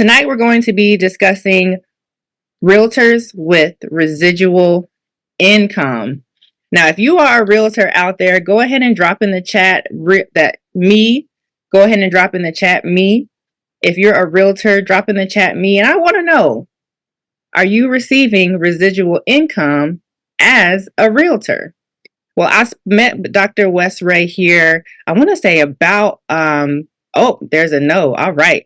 Tonight we're going to be discussing realtors with residual income. Now, if you are a realtor out there, go ahead and drop in the chat that me. Go ahead and drop in the chat me. If you're a realtor, drop in the chat me. And I want to know, are you receiving residual income as a realtor? Well, I met Dr. Westray here, I want to say about, oh, there's a no. All right.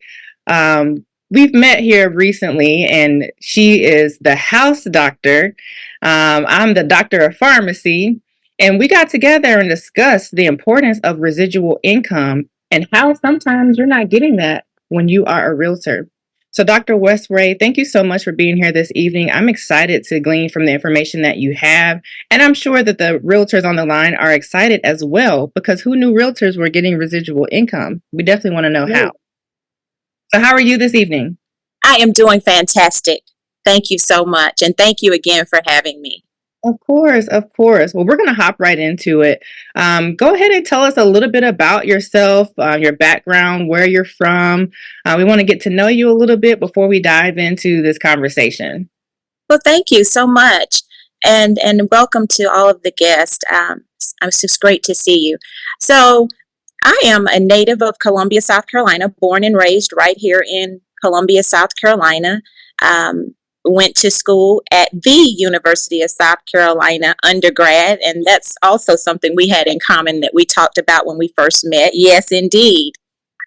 We've met here recently, and she is the house doctor. I'm the doctor of pharmacy, and we got together and discussed the importance of residual income and how sometimes you're not getting that when you are a realtor. So, Dr. Westray, thank you so much for being here this evening. I'm excited to glean from the information that you have, and I'm sure that the realtors on the line are excited as well, because who knew realtors were getting residual income? We definitely want to know how. So how are you this evening? I am doing fantastic. Thank you so much. And thank you again for having me. Of course, of course. Well, we're going to hop right into it. Go ahead and tell us a little bit about yourself, your background, where you're from. We want to get to know you a little bit before we dive into this conversation. Well, thank you so much. And welcome to all of the guests. It's just great to see you. So I am a native of Columbia, South Carolina, born and raised right here in Columbia, South Carolina. Went to school at the University of South Carolina undergrad, and that's also something we had in common that we talked about when we first met. Yes, indeed.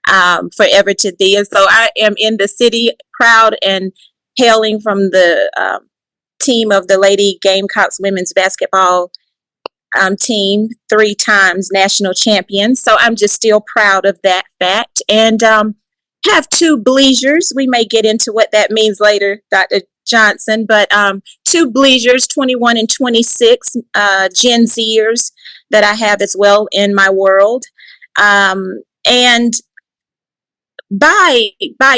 Forever to thee. And so I am in the city, proud and hailing from the team of the Lady Gamecocks women's basketball team, 3 times national champions. So I'm just still proud of that fact. And have 2 bleisures. We may get into what that means later, Dr. Johnson, but 2 bleisures, 21 and 26 Gen Zers that I have as well in my world. And by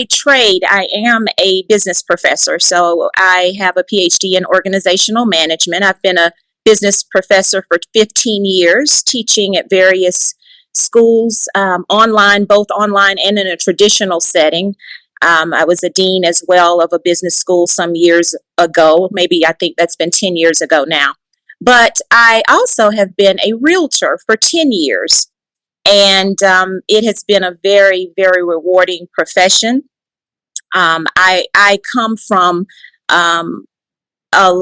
trade, I am a business professor. So I have a PhD in organizational management. I've been a business professor for 15 years, teaching at various schools, online, both online and in a traditional setting. I was a dean as well of a business school some years ago. Maybe I think that's been 10 years ago now. But I also have been a realtor for 10 years. And it has been a very, very rewarding profession. I come from a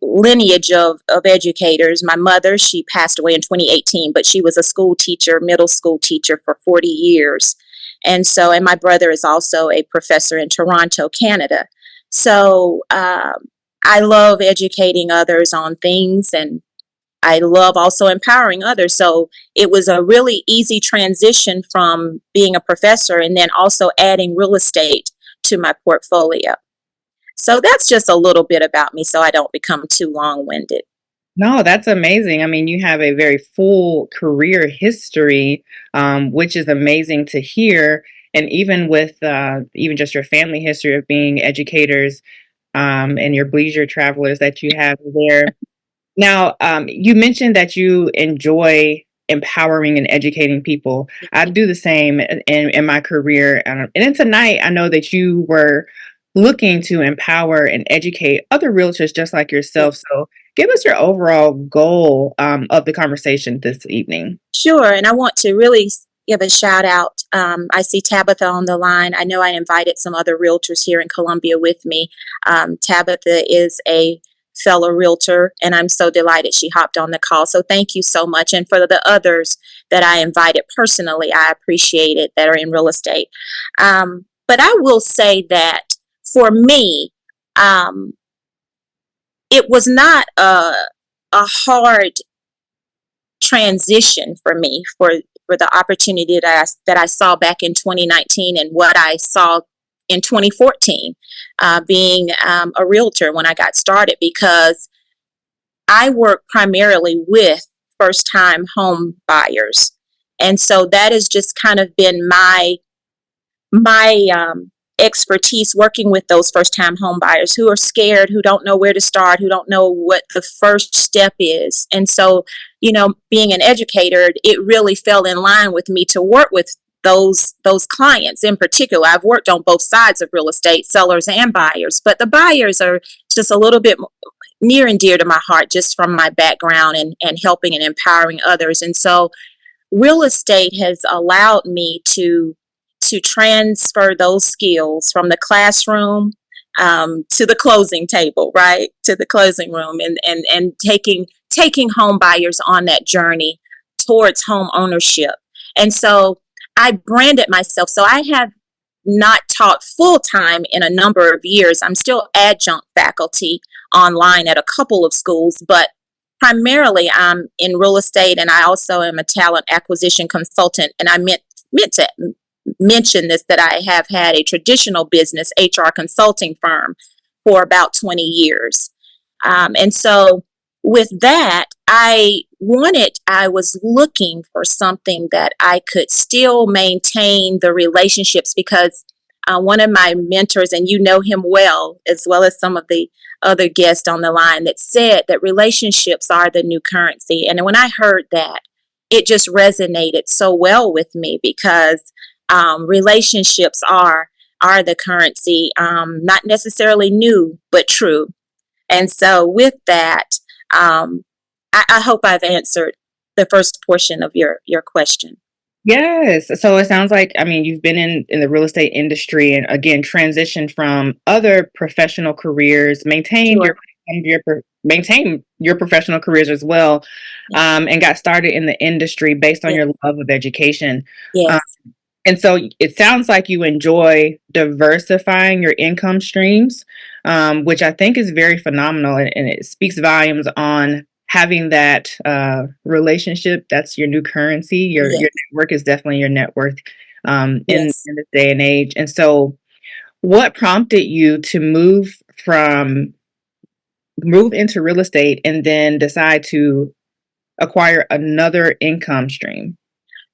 lineage of educators. My mother, she passed away in 2018, but she was a school teacher, middle school teacher for 40 years. And my brother is also a professor in Toronto, Canada. So I love educating others on things, and I love also empowering others. So it was a really easy transition from being a professor and then also adding real estate to my portfolio. So that's just a little bit about me so I don't become too long-winded. No, that's amazing. I mean, you have a very full career history, which is amazing to hear. And even with even just your family history of being educators and your leisure travelers that you have there. Now, you mentioned that you enjoy empowering and educating people. I do the same in my career. And then tonight, I know that you were looking to empower and educate other realtors just like yourself. So give us your overall goal of the conversation this evening. Sure. And I want to really give a shout out. I see Tabitha on the line. I know I invited some other realtors here in Columbia with me. Tabitha is a fellow realtor, and I'm so delighted she hopped on the call. So thank you so much. And for the others that I invited personally, I appreciate it, that are in real estate. But I will say that for me, it was not a hard transition for me for the opportunity that I saw back in 2019 and what I saw in 2014, being a realtor when I got started, because I work primarily with first-time home buyers. And so that has just kind of been my expertise, working with those first-time home buyers who are scared, who don't know where to start, who don't know what the first step is. And so, being an educator, it really fell in line with me to work with those clients in particular. I've worked on both sides of real estate, sellers and buyers, but the buyers are just a little bit near and dear to my heart just from my background and helping and empowering others. And so real estate has allowed me to transfer those skills from the classroom to the closing table, right? To the closing room, and taking home buyers on that journey towards home ownership. And so I branded myself. So I have not taught full time in a number of years. I'm still adjunct faculty online at a couple of schools, but primarily I'm in real estate, and I also am a talent acquisition consultant. And I meant to mention this, that I have had a traditional business HR consulting firm for about 20 years. And so with that, I was looking for something that I could still maintain the relationships, because one of my mentors, and you know him well as some of the other guests on the line, that said that relationships are the new currency. And when I heard that, it just resonated so well with me, because relationships are the currency, not necessarily new, but true. And so with that, I hope I've answered the first portion of your question. Yes. So it sounds like, I mean, you've been in the real estate industry and again, transitioned from other professional careers, Sure. maintain your professional careers as well, and got started in the industry based on Yeah. your love of education. Um, Yes. and so it sounds like you enjoy diversifying your income streams, which I think is very phenomenal, and it speaks volumes on having that relationship. That's your new currency. Your Yes. network is definitely your net worth, Yes. in this day and age. And so, what prompted you to move into real estate and then decide to acquire another income stream?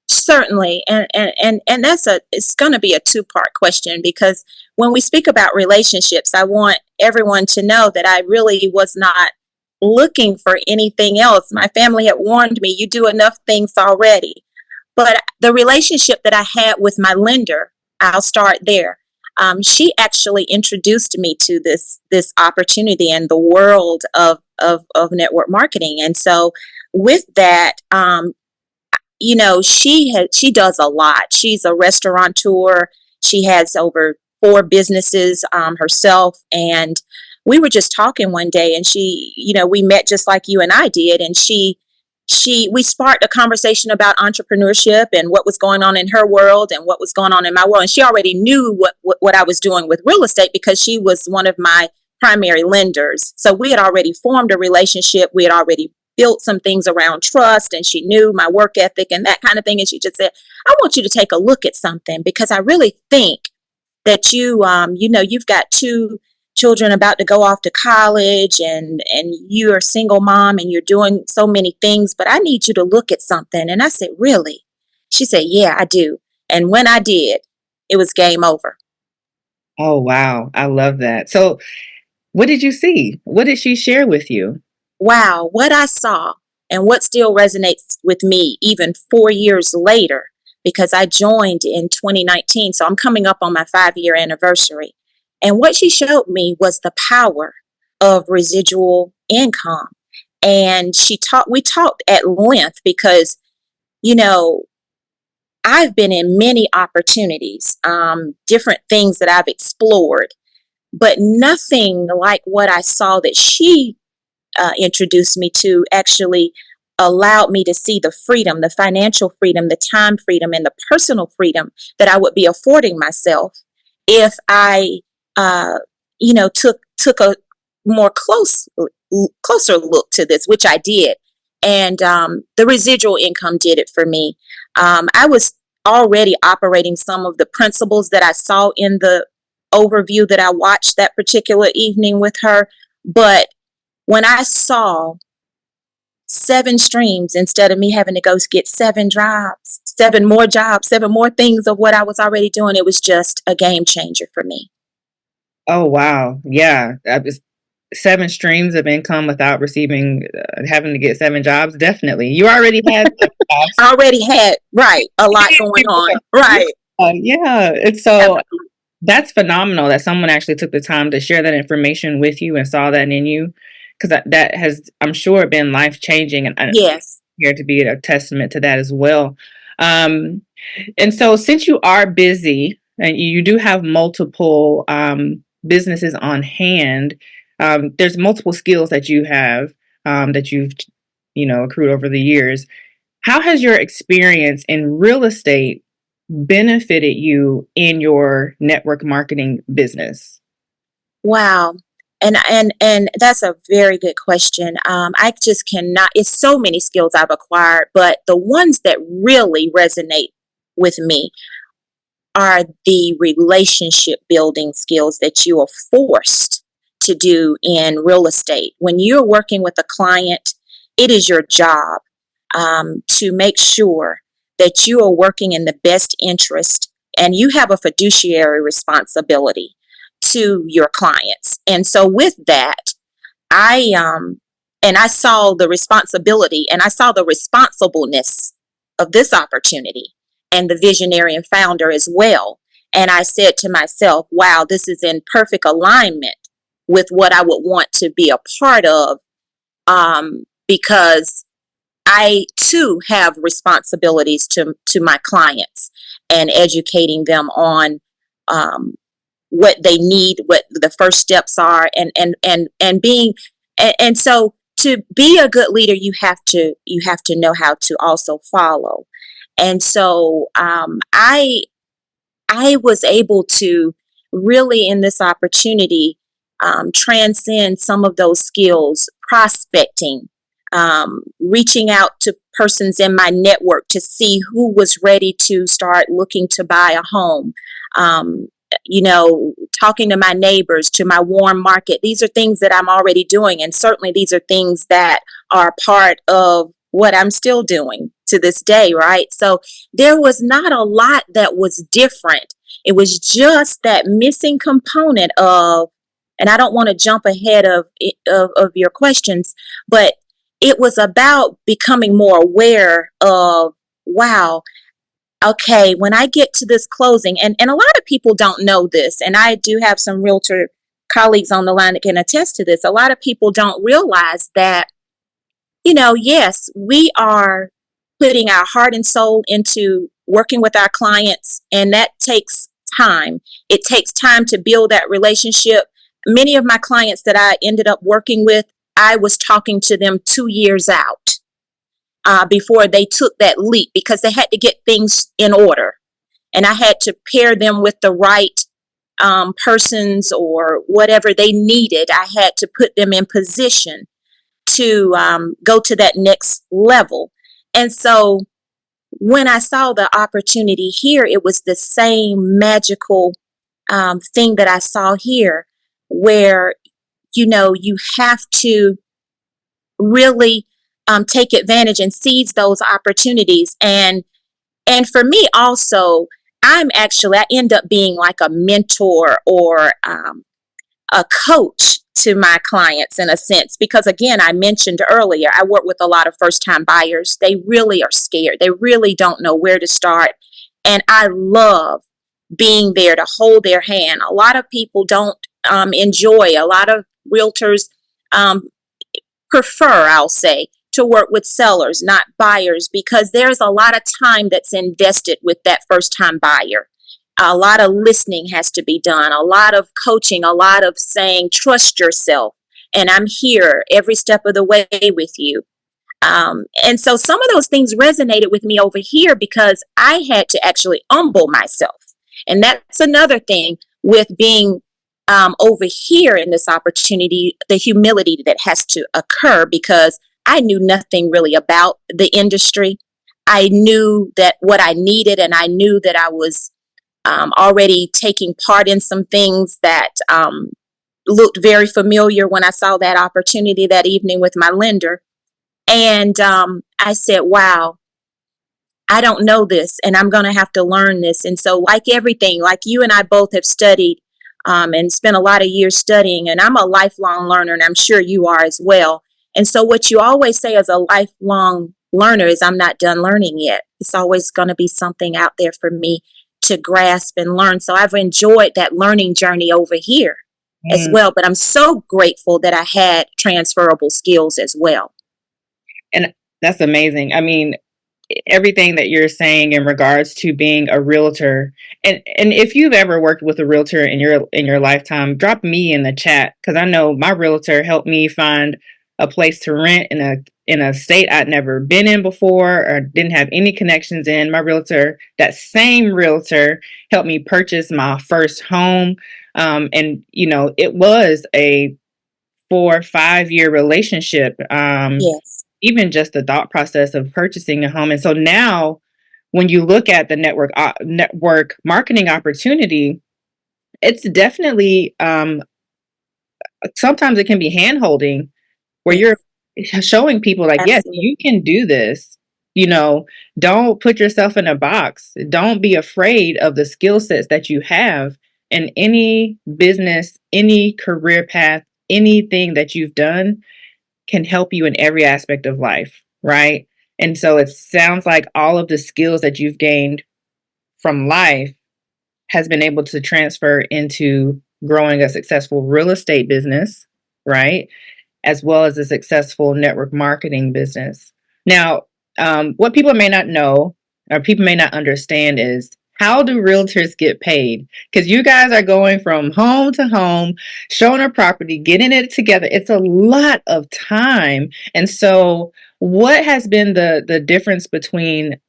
Certainly. And it's going to be a two-part question, because when we speak about relationships, I want everyone to know that I really was not looking for anything else. My family had warned me, you do enough things already. But the relationship that I had with my lender, I'll start there. She actually introduced me to this opportunity and the world of network marketing. And so with that, she does a lot. She's a restaurateur. She has over 4 businesses herself. And we were just talking one day, and we met just like you and I did. And we sparked a conversation about entrepreneurship and what was going on in her world and what was going on in my world. And she already knew what I was doing with real estate, because she was one of my primary lenders. So we had already formed a relationship. We had already built some things around trust, and she knew my work ethic and that kind of thing. And she just said, I want you to take a look at something, because I really think that you've got 2 children about to go off to college, and you're a single mom, and you're doing so many things, but I need you to look at something. And I said, really? She said, yeah, I do. And when I did, it was game over. Oh, wow. I love that. So, what did you see? What did she share with you? Wow, what I saw, and what still resonates with me even 4 years later, because I joined in 2019. So I'm coming up on my 5-year anniversary. And what she showed me was the power of residual income. And we talked at length, because, I've been in many opportunities, different things that I've explored, but nothing like what I saw that she introduced me to actually allowed me to see the freedom, the financial freedom, the time freedom, and the personal freedom that I would be affording myself if I, took a more closer look to this, which I did. And the residual income did it for me. I was already operating some of the principles that I saw in the overview that I watched that particular evening with her, but when I saw 7 streams, instead of me having to go get 7 jobs, 7 more things of what I was already doing, it was just a game changer for me. Oh, wow. Yeah. 7 streams of income without receiving, having to get 7 jobs? Definitely. You already had 7 jobs. I already had, right, a lot going on. Right. Yeah. And so Absolutely. that's phenomenal that someone actually took the time to share that information with you and saw that in you, because that has, I'm sure, been life changing, and I'm Yes. here to be a testament to that as well. Um, and so, since you are busy and you do have multiple businesses on hand, there's multiple skills that you have, that you've accrued over the years. How has your experience in real estate benefited you in your network marketing business? Wow. And that's a very good question. I just cannot, it's so many skills I've acquired, but the ones that really resonate with me are the relationship building skills that you are forced to do in real estate. When you're working with a client, it is your job to make sure that you are working in the best interest, and you have a fiduciary responsibility to your clients. And so with that, I saw the responsibility and I saw the responsibleness of this opportunity and the visionary and founder as well. And I said to myself, wow, this is in perfect alignment with what I would want to be a part of, because I too have responsibilities to my clients and educating them on what they need, what the first steps are, and being and so to be a good leader, you have to know how to also follow. And so I was able to really in this opportunity transcend some of those skills, prospecting, reaching out to persons in my network to see who was ready to start looking to buy a home. Um, Talking to my neighbors, to my warm market. These are things that I'm already doing. And certainly these are things that are part of what I'm still doing to this day, right? So there was not a lot that was different. It was just that missing component of, and I don't want to jump ahead of your questions, but it was about becoming more aware of, wow, okay, when I get to this closing, and a lot of people don't know this, and I do have some realtor colleagues on the line that can attest to this. A lot of people don't realize that, yes, we are putting our heart and soul into working with our clients, and that takes time. It takes time to build that relationship. Many of my clients that I ended up working with, I was talking to them 2 years out before they took that leap because they had to get things in order. And I had to pair them with the right persons or whatever they needed. I had to put them in position to go to that next level. And so when I saw the opportunity here, it was the same magical thing that I saw here, where, you have to really take advantage and seize those opportunities. And for me also, I end up being like a mentor or a coach to my clients in a sense, because again, I mentioned earlier, I work with a lot of first time buyers. They really are scared. They really don't know where to start. And I love being there to hold their hand. A lot of people don't enjoy, a lot of realtors um, prefer, I'll say, to work with sellers, not buyers, because there's a lot of time that's invested with that first time buyer. A lot of listening has to be done, a lot of coaching, a lot of saying, trust yourself. And I'm here every step of the way with you. And so some of those things resonated with me over here because I had to actually humble myself. And that's another thing with being over here in this opportunity, the humility that has to occur, because I knew nothing really about the industry. I knew that what I needed, and I knew that I was already taking part in some things that looked very familiar when I saw that opportunity that evening with my lender. And I said, wow, I don't know this, and I'm going to have to learn this. And so, like everything, like you and I both have studied and spent a lot of years studying. And I'm a lifelong learner, and I'm sure you are as well. And so what you always say as a lifelong learner is, I'm not done learning yet. It's always going to be something out there for me to grasp and learn. So I've enjoyed that learning journey over here as Mm. well. But I'm so grateful that I had transferable skills as well. And that's amazing. I mean, everything that you're saying in regards to being a realtor, and if you've ever worked with a realtor in your lifetime, drop me in the chat, because I know my realtor helped me find a place to rent in a state I'd never been in before or didn't have any connections in. My realtor, that same realtor, helped me purchase my first home. And you know, it was a 4 or 5 year relationship. Yes. Even just the thought process of purchasing a home. And so now when you look at the network marketing opportunity, it's definitely sometimes it can be hand holding where Yes. you're showing people like, yes, you Absolutely. can do this. You know, don't put yourself in a box. Don't be afraid of the skill sets that you have in any business, any career path, anything that you've done can help you in every aspect of life, right? And so it sounds like all of the skills that you've gained from life has been able to transfer into growing a successful real estate business, right? As well as a successful network marketing business. Now, what people may not know or people may not understand is, how do realtors get paid? Because you guys are going from home to home, showing a property, getting it together. It's a lot of time. And so, what has been the difference between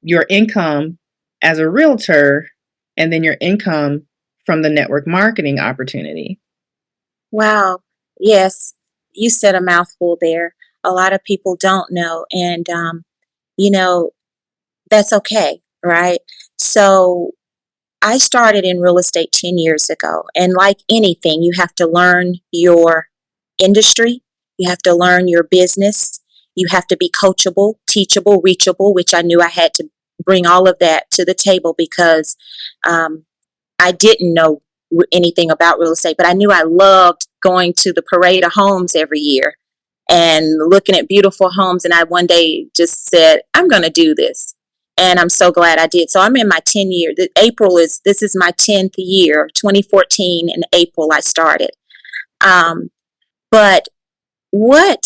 your income as a realtor and then your income from the network marketing opportunity? Wow. Yes. You said a mouthful there. A lot of people don't know. And, you know, that's okay. Right. So I started in real estate 10 years ago. And like anything, you have to learn your industry, you have to learn your business, you have to be coachable, teachable, reachable, which I knew I had to bring all of that to the table because um, I didn't know anything about real estate, but I knew I loved going to the parade of homes every year and looking at beautiful homes. And I one day just said, I'm going to do this. And I'm so glad I did. So I'm in my 10 year. This is my 10th year, 2014 in April I started. But what,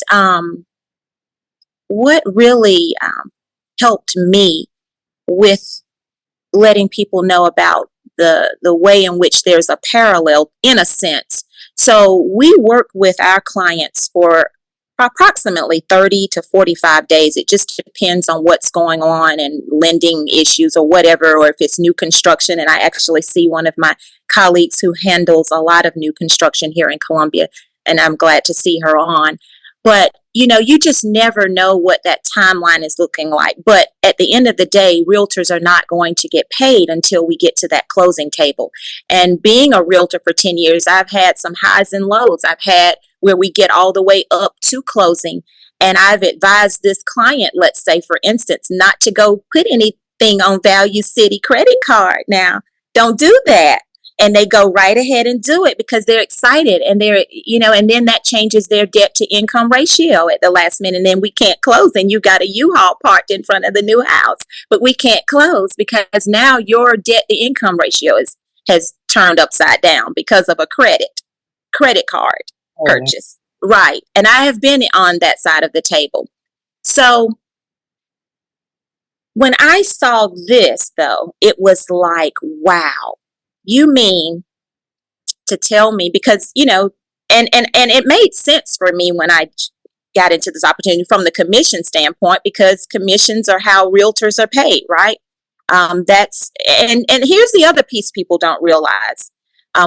what really helped me with letting people know about the way in which there's a parallel in a sense. So we work with our clients for approximately 30 to 45 days. It just depends on what's going on and lending issues or whatever, or if it's new construction. And I actually see one of my colleagues who handles a lot of new construction here in Columbia, and I'm glad to see her on. But you just never know what that timeline is looking like. But at the end of the day, realtors are not going to get paid until we get to that closing table. And being a realtor for 10 years, I've had some highs and lows. I've had where we get all the way up to closing. And I've advised this client, let's say, for instance, not to go put anything on Value City credit card. Now, don't do that. And they go right ahead and do it because they're excited and and then that changes their debt to income ratio at the last minute. And then we can't close and you got a U-Haul parked in front of the new house, but we can't close because now your debt to income ratio has turned upside down because of a credit card Oh, purchase. Right. And I have been on that side of the table. So when I saw this, though, it was like, wow, you mean to tell me, because and it made sense for me when I got into this opportunity from the commission standpoint, because commissions are how realtors are paid, right? That's and here's the other piece people don't realize.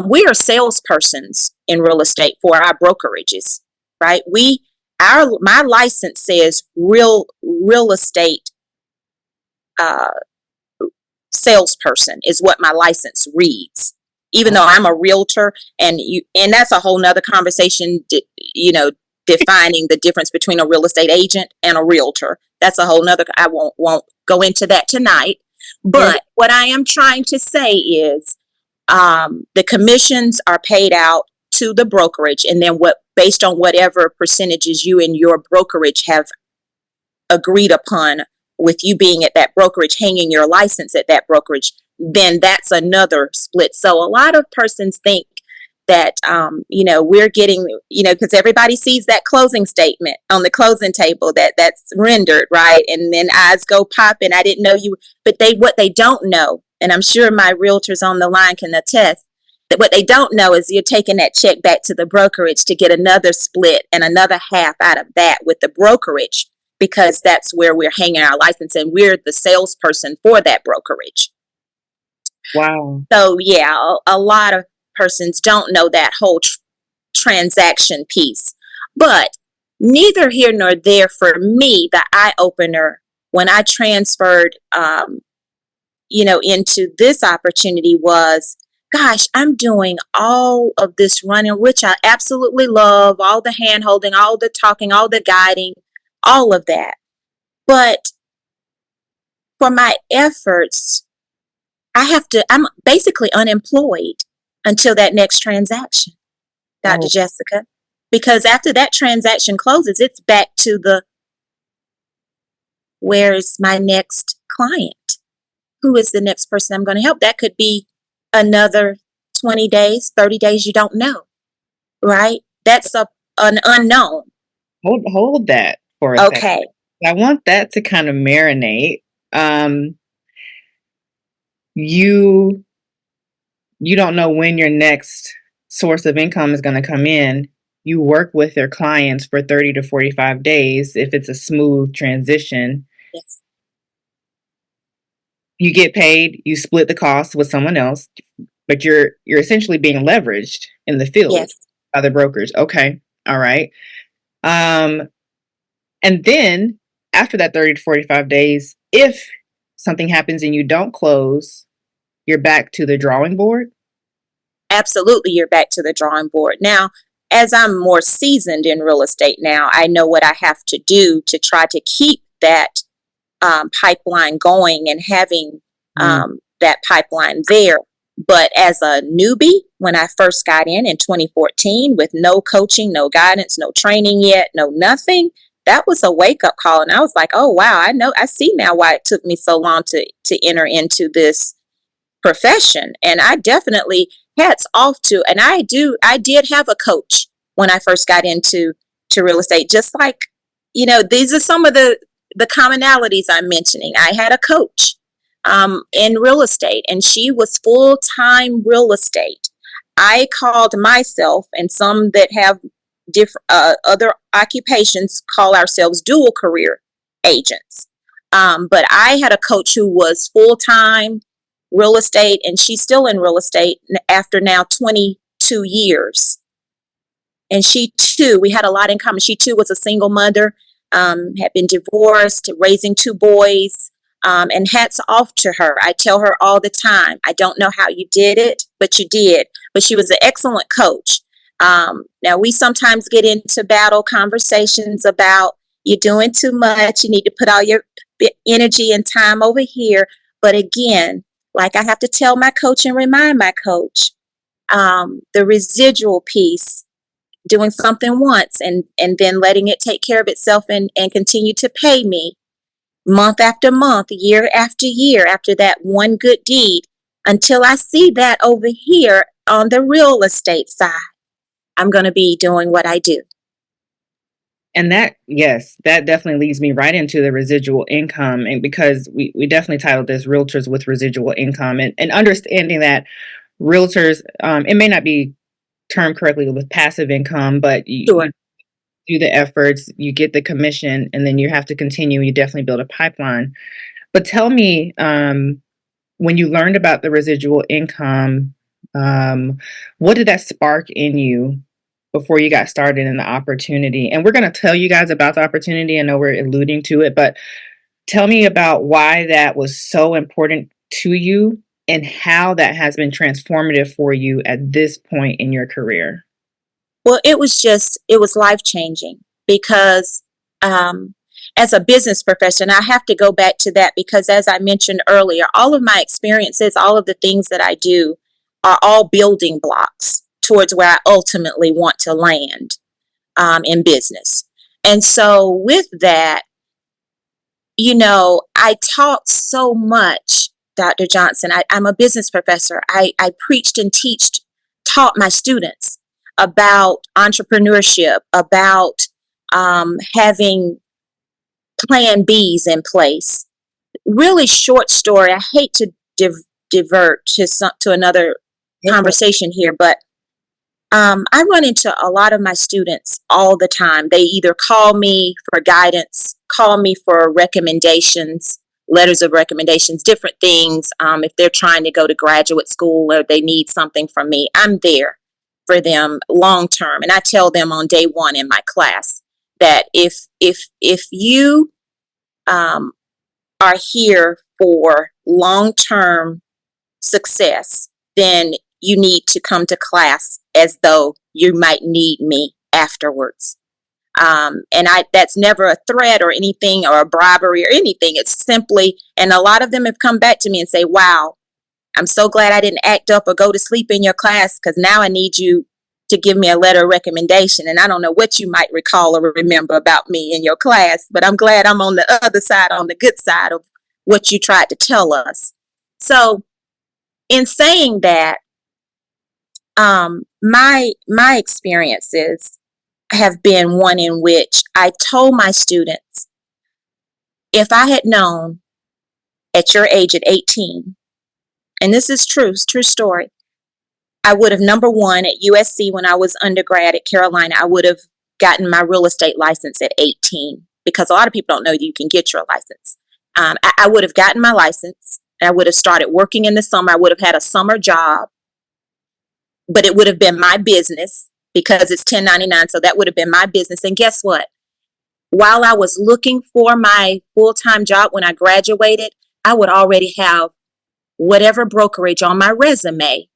We are salespersons in real estate for our brokerages, right? My license says real estate uh, salesperson is what my license reads, even though I'm a realtor. And that's a whole nother conversation, defining the difference between a real estate agent and a realtor. That's a whole nother, I won't go into that tonight. yeah. But what I am trying to say is, The commissions are paid out to the brokerage, and then based on whatever percentages you and your brokerage have agreed upon with you being at that brokerage, hanging your license at that brokerage, then that's another split. So a lot of persons think that, we're getting, because everybody sees that closing statement on the closing table that's rendered, right? And then eyes go popping. I didn't know you, but what they don't know, and I'm sure my realtors on the line can attest, that what they don't know is you're taking that check back to the brokerage to get another split and another half out of that with the brokerage, because that's where we're hanging our license and we're the salesperson for that brokerage. Wow. So yeah, a lot of persons don't know that whole transaction piece. But neither here nor there for me, the eye opener when I transferred, into this opportunity was, gosh, I'm doing all of this running, which I absolutely love, all the hand holding, all the talking, all the guiding, all of that. But for my efforts, I'm basically unemployed until that next transaction, Dr. Jessica, because after that transaction closes, it's back to where's my next client? Who is the next person I'm going to help? That could be another 20 days, 30 days, you don't know, right? That's an unknown. Hold that for a second. Okay. I want that to kind of marinate. You don't know when your next source of income is going to come in. You work with their clients for 30 to 45 days if it's a smooth transition. Yes. You get paid, you split the cost with someone else, but you're essentially being leveraged in the field. Yes. By the brokers. Okay. All right. And then after that 30 to 45 days, if something happens and you don't close, you're back to the drawing board? Absolutely, you're back to the drawing board. Now, as I'm more seasoned in real estate now, I know what I have to do to try to keep that pipeline going and having that pipeline there. But as a newbie, when I first got in 2014 with no coaching, no guidance, no training yet, no nothing, that was a wake-up call. And I was like, oh, wow, I see now why it took me so long to enter into this profession. And I definitely hats off to, and I did have a coach when I first got into real estate, just like, these are some of the commonalities I'm mentioning. I had a coach in real estate, and she was full-time real estate. I called myself, and some that have different other occupations call ourselves dual career agents. But I had a coach who was full-time real estate, and she's still in real estate after now 22 years. And she too, we had a lot in common. She too was a single mother, had been divorced, raising 2 boys, and hats off to her. I tell her all the time, I don't know how you did it, but you did. But she was an excellent coach. Now we sometimes get into battle conversations about you're doing too much. You need to put all your energy and time over here. But again, like I have to tell my coach and remind my coach, the residual piece, doing something once and then letting it take care of itself and continue to pay me month after month, year after year, after that one good deed, until I see that over here on the real estate side, I'm going to be doing what I do. And that definitely leads me right into the residual income. And because we definitely titled this Realtors with Residual Income, and understanding that realtors, it may not be termed correctly with passive income, but you do the efforts, you get the commission, and then you have to continue. You definitely build a pipeline. But tell me, when you learned about the residual income, what did that spark in you before you got started in the opportunity? And we're going to tell you guys about the opportunity. I know we're alluding to it, but tell me about why that was so important to you and how that has been transformative for you at this point in your career. Well, it was life-changing because as a business professional, I have to go back to that because as I mentioned earlier, all of my experiences, all of the things that I do are all building blocks towards where I ultimately want to land in business. And so with that, I taught so much, Dr. Johnson. I'm a business professor. I preached and taught my students about entrepreneurship, about having plan Bs in place. Really short story. I hate to divert to another conversation here, but I run into a lot of my students all the time. They either call me for guidance, call me for recommendations, letters of recommendations, different things. If they're trying to go to graduate school or they need something from me, I'm there for them long term. And I tell them on day one in my class that if you are here for long term success, then you need to come to class as though you might need me afterwards. And that's never a threat or anything or a bribery or anything. It's simply, and a lot of them have come back to me and say, wow, I'm so glad I didn't act up or go to sleep in your class, because now I need you to give me a letter of recommendation. And I don't know what you might recall or remember about me in your class, but I'm glad I'm on the other side, on the good side of what you tried to tell us. So in saying that, my experiences have been one in which I told my students, if I had known at your age at 18, and this is true, it's a true story, I would have, number one, at USC when I was undergrad at Carolina, I would have gotten my real estate license at 18, because a lot of people don't know that you can get your license. I would have gotten my license, and I would have started working in the summer. I would have had a summer job, but it would have been my business because it's 1099. So that would have been my business. And guess what? While I was looking for my full-time job when I graduated, I would already have whatever brokerage on my resume.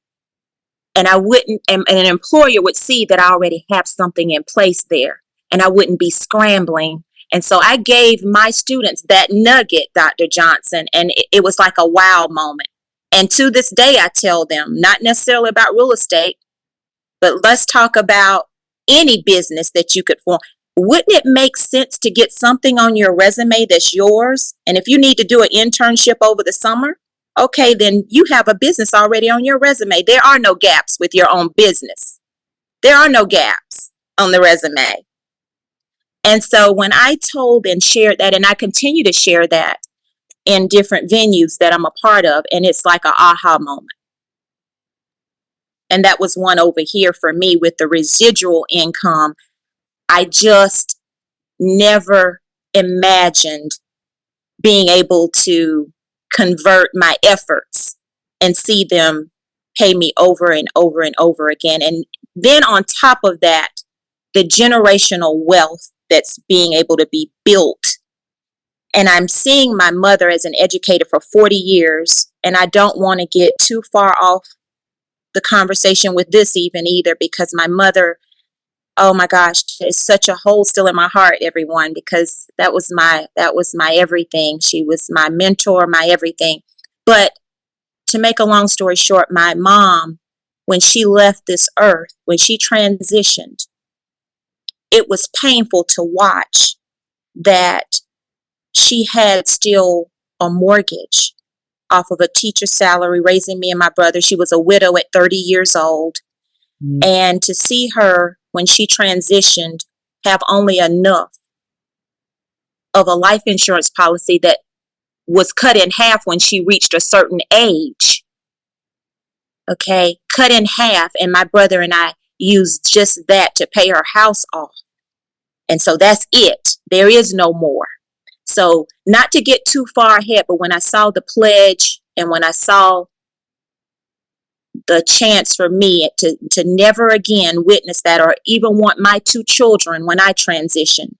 And and an employer would see that I already have something in place there, and I wouldn't be scrambling. And so I gave my students that nugget, Dr. Johnson, and it was like a wow moment. And to this day, I tell them, not necessarily about real estate, but let's talk about any business that you could form. Wouldn't it make sense to get something on your resume that's yours? And if you need to do an internship over the summer, okay, then you have a business already on your resume. There are no gaps with your own business. There are no gaps on the resume. And so when I told and shared that, and I continue to share that in different venues that I'm a part of, and it's like an aha moment. And that was one over here for me with the residual income. I just never imagined being able to convert my efforts and see them pay me over and over and over again. And then on top of that, the generational wealth that's being able to be built. And I'm seeing my mother as an educator for 40 years, and I don't want to get too far off the conversation with this even either, because my mother, oh my gosh, is such a hole still in my heart, everyone, because that was my everything. She was my mentor, my everything. But to make a long story short, my mom, when she left this earth, when she transitioned, it was painful to watch that she had still a mortgage off of a teacher's salary, raising me and my brother. She was a widow at 30 years old. Mm-hmm. And to see her, when she transitioned, have only enough of a life insurance policy that was cut in half when she reached a certain age. Okay, cut in half. And my brother and I used just that to pay her house off. And so that's it. There is no more. So not to get too far ahead, but when I saw the pledge and when I saw the chance for me to never again witness that, or even want my two children when I transition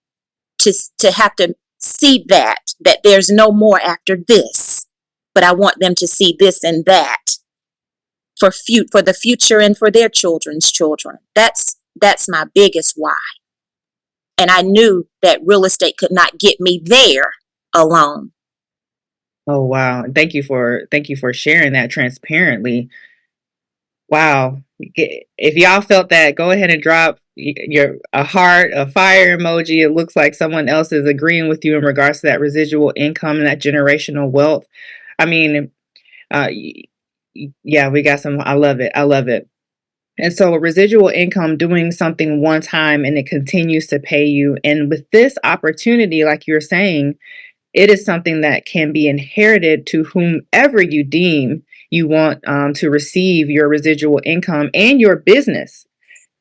to have to see that there's no more after this, but I want them to see this and that for the future and for their children's children. That's my biggest why. And I knew that real estate could not get me there alone. Oh, wow. Thank you for sharing that transparently. Wow. If y'all felt that, go ahead and drop your a heart, a fire emoji. It looks like someone else is agreeing with you in regards to that residual income and that generational wealth. I mean, yeah, we got some. I love it. I love it. And so residual income, doing something one time and it continues to pay you. And with this opportunity, like you're saying, it is something that can be inherited to whomever you deem you want to receive your residual income and your business.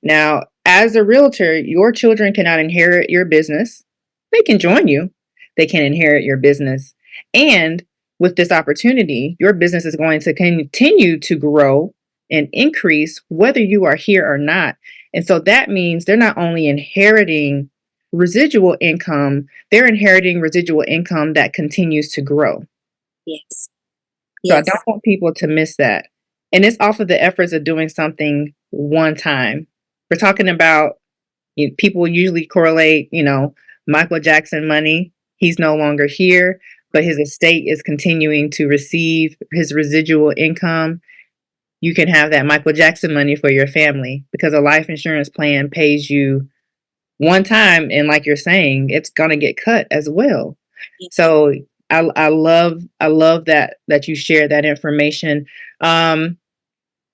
Now, as a realtor, your children cannot inherit your business. They can join you, they can inherit your business. And with this opportunity, your business is going to continue to grow and increase whether you are here or not. And so that means they're not only inheriting residual income, they're inheriting residual income that continues to grow. Yes. So I Yes. don't want people to miss that. And it's off of the efforts of doing something one time. We're talking about, people usually correlate, Michael Jackson money. He's no longer here, but his estate is continuing to receive his residual income. You can have that Michael Jackson money for your family because a life insurance plan pays you one time. And like you're saying, it's going to get cut as well. Yes. So I love that you share that information. And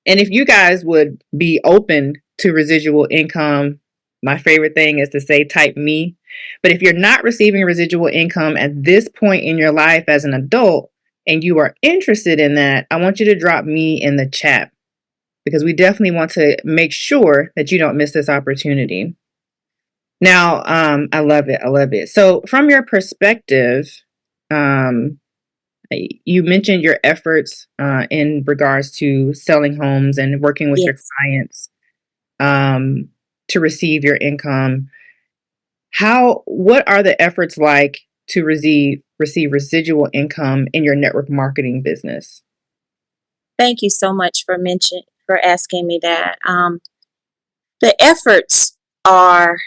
if you guys would be open to residual income, my favorite thing is to say type me. But if you're not receiving residual income at this point in your life as an adult and you are interested in that, I want you to drop me in the chat because we definitely want to make sure that you don't miss this opportunity. Now, I love it. I love it. So from your perspective, um, you mentioned your efforts in regards to selling homes and working with your Yes. clients to receive your income. What are the efforts like to receive residual income in your network marketing business? Thank you so much for asking me that. The efforts are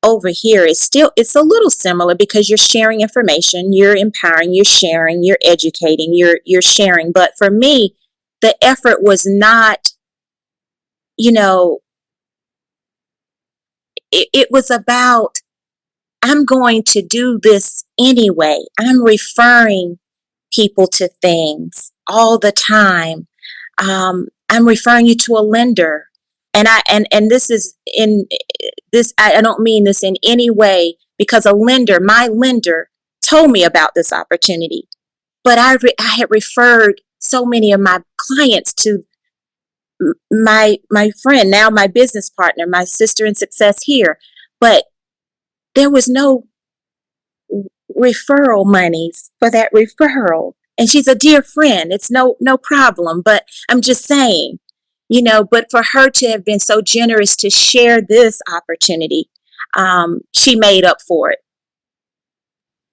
over here. It's a little similar because you're sharing information, you're empowering, you're sharing, you're educating, you're sharing. But for me, the effort was not, you know, it was about, I'm going to do this anyway. I'm referring people to things all the time. I'm referring you to a lender. And this is in this, I don't mean this in any way because my lender told me about this opportunity, but I had referred so many of my clients to my friend, now my business partner, my sister in success here, but there was no referral monies for that referral. And she's a dear friend. It's no problem. But I'm just saying, but for her to have been so generous to share this opportunity, she made up for it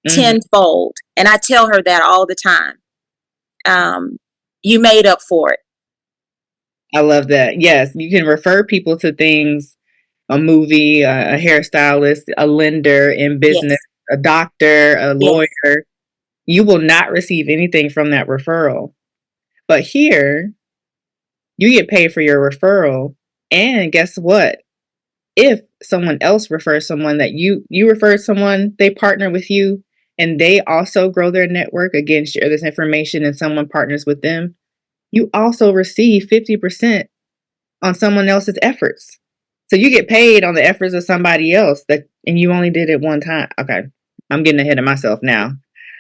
Hmm. tenfold. And I tell her that all the time. You made up for it. I love that. Yes, you can refer people to things, a movie, a hairstylist, a lender in business, Yes. a doctor, a Yes. lawyer. You will not receive anything from that referral. But here, you get paid for your referral. And guess what? If someone else refers someone that you refer someone, they partner with you and they also grow their network, again, share this information and someone partners with them, you also receive 50% on someone else's efforts. So you get paid on the efforts of somebody else and you only did it one time. Okay. I'm getting ahead of myself now.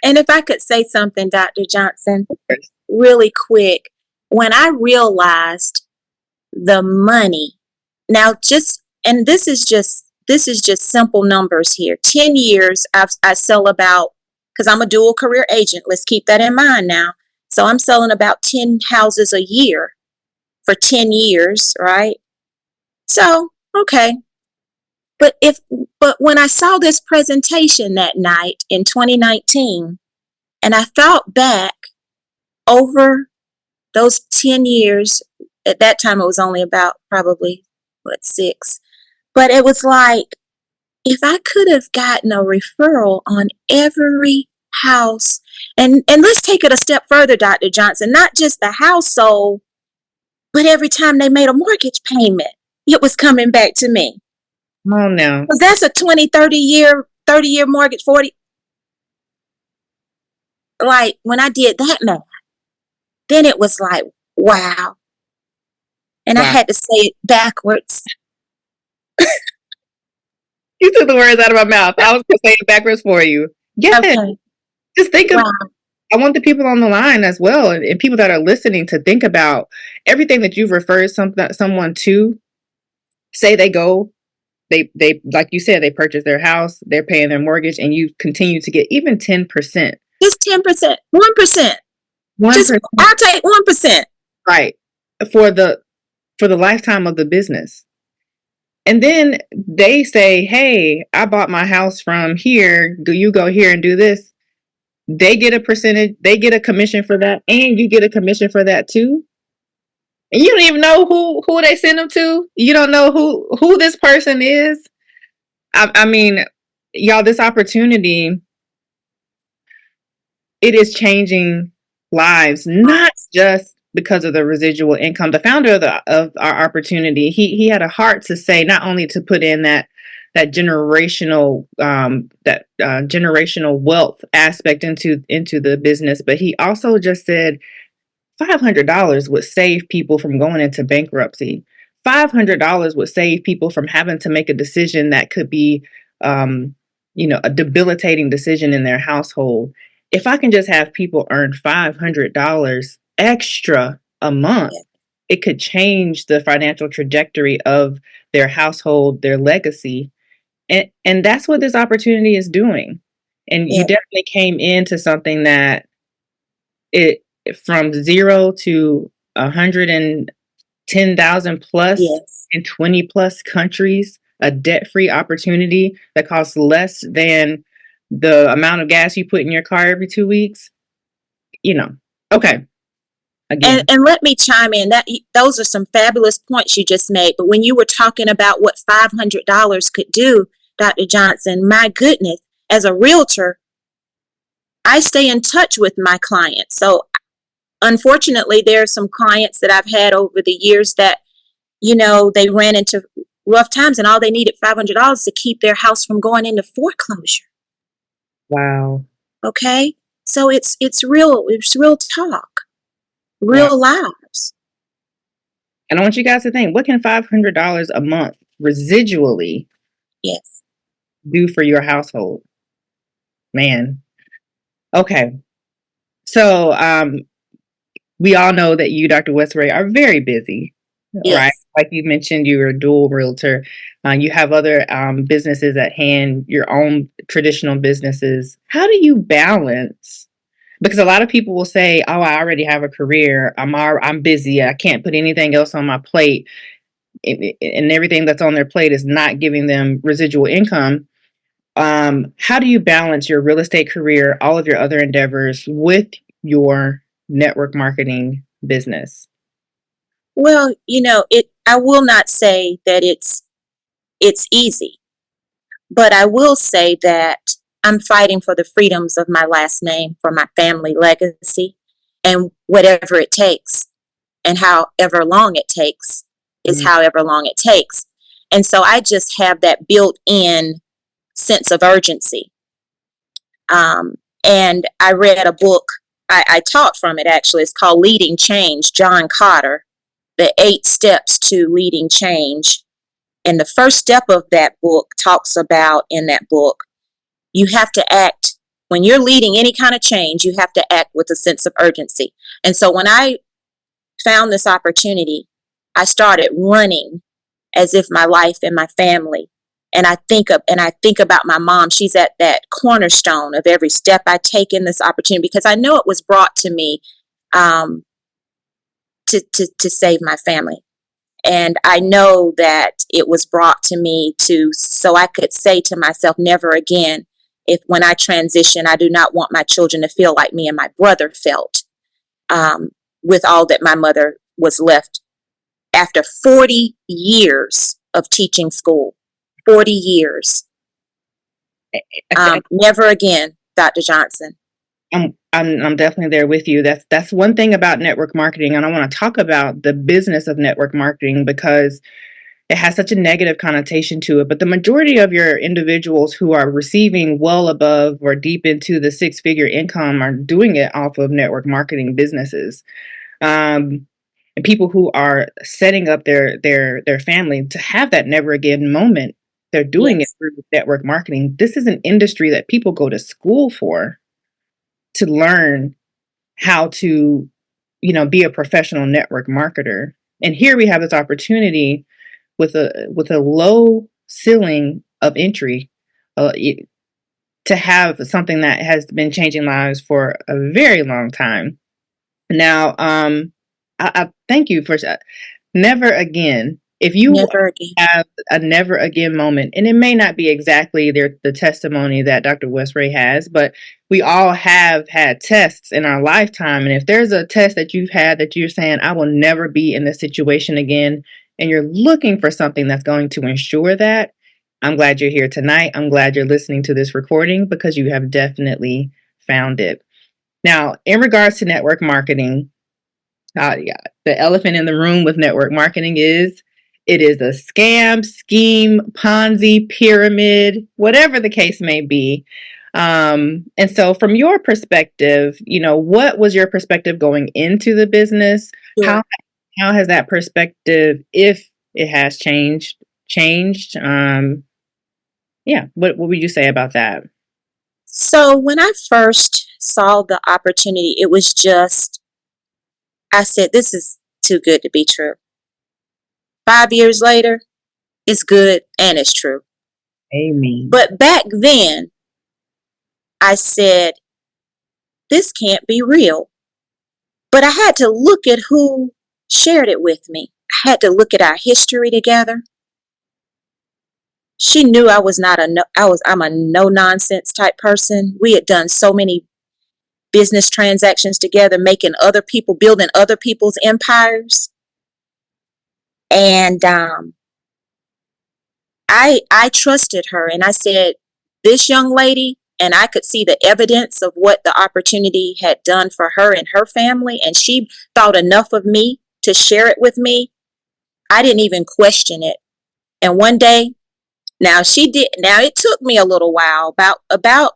And if I could say something, Dr. Johnson, really quick, when I realized the money, now and this is just simple numbers here. 10 years I sell about, because I'm a dual career agent, let's keep that in mind now. So I'm selling about 10 houses a year for 10 years, right? So, okay. But when I saw this presentation that night in 2019, and I thought back over those 10 years, at that time it was only about probably, 6. But it was like, if I could have gotten a referral on every house, and let's take it a step further, Dr. Johnson, not just the house sold, But every time they made a mortgage payment, it was coming back to me. Oh no. Because that's a 20, 30 year mortgage, 40. Like when I did that math, then it was like, wow. And I Wow. had to say it backwards. You took the words out of my mouth. I was gonna say it backwards for you. Yeah. Okay. Just think of, Wow. I want the people on the line as well, and people that are listening to think about everything that you've referred someone to. Say they go, they like you said, they purchase their house, they're paying their mortgage, and you continue to get even 10%. Just 10%, 1%. Just 1%, I'll take 1%. right, for the lifetime of the business. And then they say, hey, I bought my house from here. Do you go here and do this? They get a percentage, they get a commission for that, and you get a commission for that too. And you don't even know who they send them to. You don't know who this person is. I mean, y'all, this opportunity, it is changing lives, not just because of the residual income. The founder of our opportunity, he had a heart to say not only to put in that generational generational wealth aspect into the business, but he also just said $500 would save people from going into bankruptcy. $500 would save people from having to make a decision that could be, a debilitating decision in their household. If I can just have people earn $500 extra a month, it could change the financial trajectory of their household, their legacy. And that's what this opportunity is doing. And you Yeah. definitely came into something that it from 0 to 110,000 plus Yes. in 20 plus countries, a debt-free opportunity that costs less than the amount of gas you put in your car every 2 weeks. Okay. Again. And let me chime in. Those are some fabulous points you just made. But when you were talking about what $500 could do, Dr. Johnson, my goodness, as a realtor, I stay in touch with my clients. So unfortunately, there are some clients that I've had over the years that, they ran into rough times and all they needed $500 to keep their house from going into foreclosure. Wow. Okay. So it's real talk, Wow. real lives. And I want you guys to think, what can $500 a month residually Yes. do for your household? Man. Okay. So we all know that you, Dr. Westray, are very busy, right? Yes. Like you mentioned, you're a dual realtor. You have other businesses at hand, your own traditional businesses. How do you balance? Because a lot of people will say, "Oh, I already have a career. I'm busy. I can't put anything else on my plate." And everything that's on their plate is not giving them residual income. How do you balance your real estate career, all of your other endeavors, with your network marketing business? Well, I will not say that it's easy, but I will say that I'm fighting for the freedoms of my last name, for my family legacy, and whatever it takes, and however long it takes is Mm. however long it takes. And so I just have that built-in sense of urgency. And I read a book, I taught from it actually. It's called Leading Change, John Kotter, The 8 Steps to Leading Change. And the first step of that book talks about, in that book, you have to act, when you're leading any kind of change, you have to act with a sense of urgency. And so when I found this opportunity, I started running as if my life and my family. And I think about my mom. She's at that cornerstone of every step I take in this opportunity, because I know it was brought to me to save my family. And I know that it was brought to me so I could say to myself, never again. If when I transition, I do not want my children to feel like me and my brother felt, with all that my mother was left after 40 years of teaching school. 40 years. Never again, Dr. Johnson. I'm I'm definitely there with you. That's one thing about network marketing, and I want to talk about the business of network marketing because it has such a negative connotation to it. But the majority of your individuals who are receiving well above or deep into the six-figure income are doing it off of network marketing businesses. And people who are setting up their family to have that never again moment, they're doing it Yes. through network marketing. This is an industry that people go to school for, to learn how to, be a professional network marketer. And here we have this opportunity with a low ceiling of entry, to have something that has been changing lives for a very long time. Now, I thank you for never again. If you Never again. have a never again moment, and it may not be exactly the testimony that Dr. Westray has, but we all have had tests in our lifetime. And if there's a test that you've had that you're saying, I will never be in this situation again, and you're looking for something that's going to ensure that, I'm glad you're here tonight. I'm glad you're listening to this recording because you have definitely found it. Now, in regards to network marketing, yeah, the elephant in the room with network marketing is it is a scam, scheme, Ponzi, pyramid, whatever the case may be. And so, from your perspective, what was your perspective going into the business? How Sure. how has that perspective, if it has changed? Yeah, what would you say about that? So when I first saw the opportunity, it was just, I said, this is too good to be true. 5 years later, it's good and it's true. Amen. But back then, I said, this can't be real. But I had to look at who shared it with me. I had to look at our history together. She knew I was not a no, I'm a no nonsense type person. We had done so many business transactions together, building other people's empires. And I trusted her, and I said, this young lady, and I could see the evidence of what the opportunity had done for her and her family, and she thought enough of me to share it with me. I didn't even question it. And one day, now she did. Now it took me a little while, about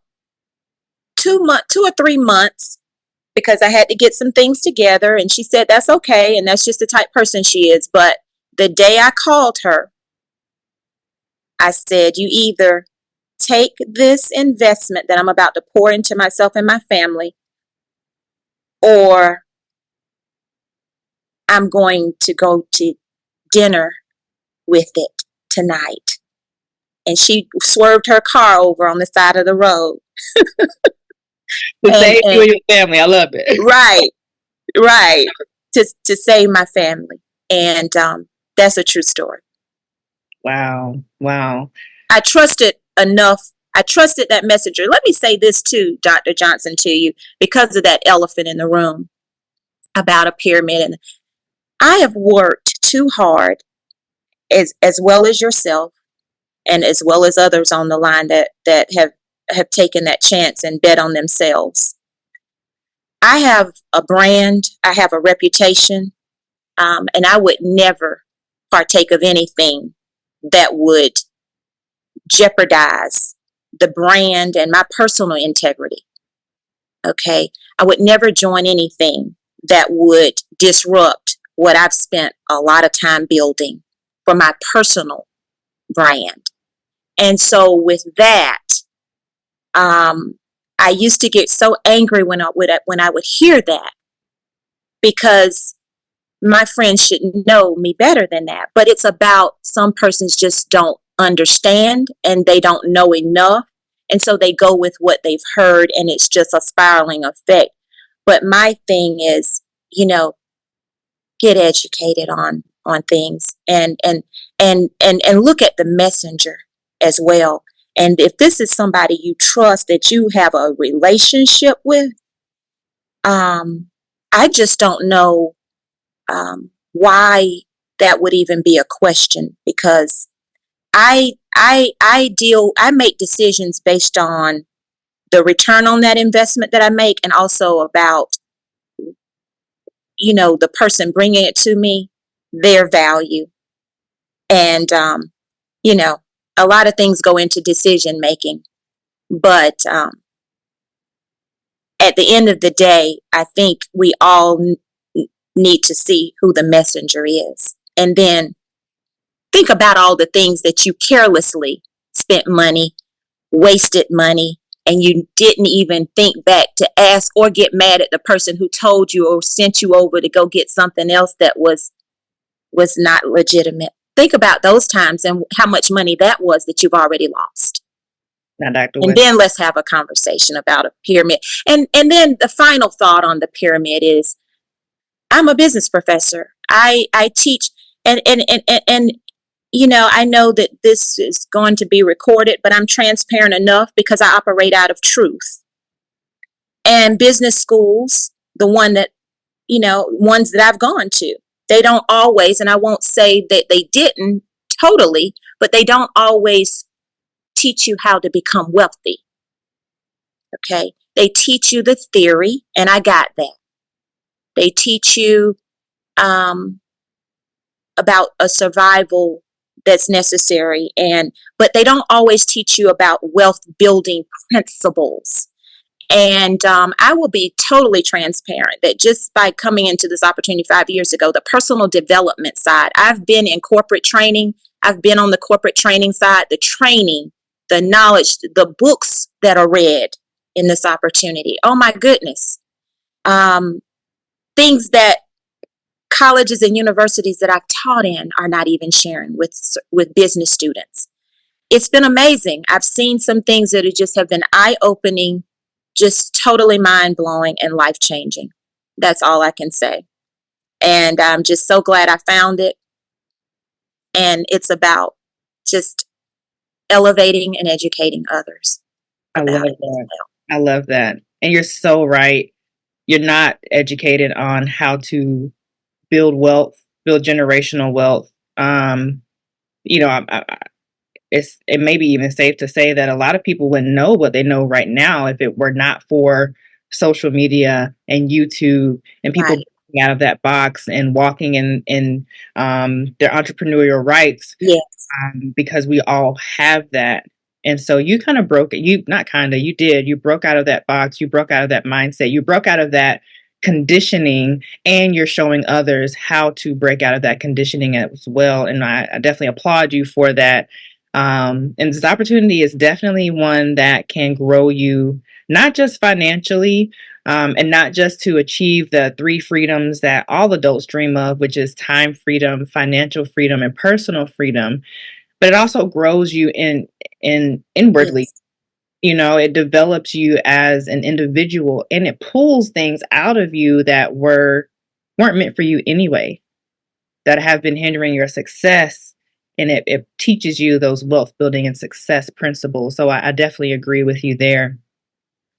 2 or 3 months, because I had to get some things together. And she said that's okay, and that's just the type person she is. But the day I called her, I said, you either take this investment that I'm about to pour into myself and my family, or I'm going to go to dinner with it tonight. And she swerved her car over on the side of the road. To And, save you and and your family, I love it. right, right, to save my family. And that's a true story. Wow. Wow. I trusted enough. I trusted that messenger. Let me say this too, Dr. Johnson, to you, because of that elephant in the room about a pyramid. And I have worked too hard, as well as yourself, and as well as others on the line that have taken that chance and bet on themselves. I have a brand, I have a reputation, and I would never partake of anything that would jeopardize the brand and my personal integrity. Okay. I would never join anything that would disrupt what I've spent a lot of time building for my personal brand. And so with that, I used to get so angry when I would hear that, because my friends should know me better than that. But it's about some persons just don't understand and they don't know enough. And so they go with what they've heard, and it's just a spiraling effect. But my thing is, get educated on things, and look at the messenger as well. And if this is somebody you trust, that you have a relationship with, I just don't know why that would even be a question, because I make decisions based on the return on that investment that I make, and also about, the person bringing it to me, their value. And, a lot of things go into decision making. But at the end of the day, I think we all need to see who the messenger is. And then think about all the things that you carelessly spent money, wasted money, and you didn't even think back to ask or get mad at the person who told you or sent you over to go get something else that was not legitimate. Think about those times and how much money that was that you've already lost. Now, Dr. And then let's have a conversation about a pyramid. And then the final thought on the pyramid is, I'm a business professor. I teach, and I know that this is going to be recorded, but I'm transparent enough because I operate out of truth. And business schools, ones that I've gone to, they don't always, and I won't say that they didn't totally, but they don't always teach you how to become wealthy. Okay. They teach you the theory, and I got that. They teach you about a survival that's necessary, but they don't always teach you about wealth building principles. And I will be totally transparent that just by coming into this opportunity 5 years ago, the personal development side, I've been in corporate training. I've been on the corporate training side, the training, the knowledge, the books that are read in this opportunity. Oh my goodness. Things that colleges and universities that I've taught in are not even sharing with business students. It's been amazing. I've seen some things that just have been eye-opening, just totally mind-blowing and life-changing. That's all I can say. And I'm just so glad I found it. And it's about just elevating and educating others about it as well. I love that. And you're so right. You're not educated on how to build wealth, build generational wealth. It may be even safe to say that a lot of people wouldn't know what they know right now if it were not for social media and YouTube and people getting out of that box and walking in their entrepreneurial rights. Yes. Because we all have that. And so you kind of broke it. You did. You broke out of that box. You broke out of that mindset. You broke out of that conditioning, and you're showing others how to break out of that conditioning as well. And I definitely applaud you for that. And this opportunity is definitely one that can grow you, not just financially, and not just to achieve the 3 freedoms that all adults dream of, which is time freedom, financial freedom, and personal freedom. But it also grows you inwardly. Yes. It develops you as an individual, and it pulls things out of you that weren't meant for you anyway, that have been hindering your success. And it teaches you those wealth building and success principles. So I definitely agree with you there.